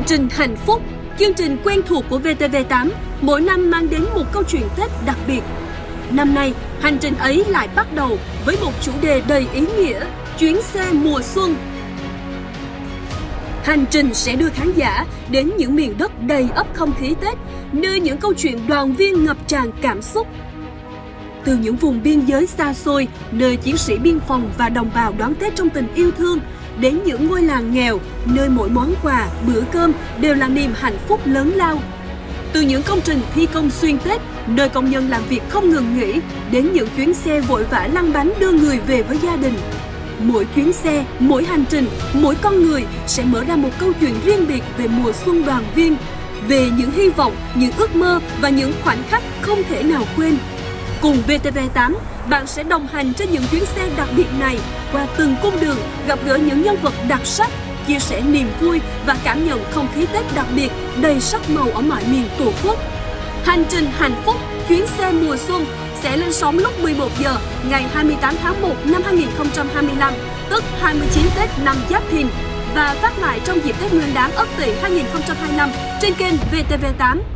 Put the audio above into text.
trình hạnh phúc, chương trình quen thuộc của VTV8 mỗi năm mang đến một câu chuyện Tết đặc biệt. Năm nay, hành trình ấy lại bắt đầu với một chủ đề đầy ý nghĩa, chuyến xe mùa xuân. Hành trình sẽ đưa khán giả đến những miền đất đầy ắp không khí Tết, nơi những câu chuyện đoàn viên ngập tràn cảm xúc. Từ những vùng biên giới xa xôi, nơi chiến sĩ biên phòng và đồng bào đón Tết trong tình yêu thương, đến những ngôi làng nghèo, nơi mỗi món quà, bữa cơm đều là niềm hạnh phúc lớn lao. Từ những công trình thi công xuyên Tết, nơi công nhân làm việc không ngừng nghỉ, đến những chuyến xe vội vã lăn bánh đưa người về với gia đình. Mỗi chuyến xe, mỗi hành trình, mỗi con người sẽ mở ra một câu chuyện riêng biệt về mùa xuân đoàn viên, về những hy vọng, những ước mơ và những khoảnh khắc không thể nào quên. Cùng VTV8, bạn sẽ đồng hành trên những chuyến xe đặc biệt này qua từng cung đường, gặp gỡ những nhân vật đặc sắc, chia sẻ niềm vui và cảm nhận không khí Tết đặc biệt đầy sắc màu ở mọi miền Tổ quốc. Hành trình hạnh phúc, chuyến xe mùa xuân sẽ lên sóng lúc 11 giờ ngày 28 tháng 1 năm 2025, tức 29 Tết năm Giáp Thìn, và phát lại trong dịp Tết Nguyên đán Ất Tỵ 2025 trên kênh VTV8.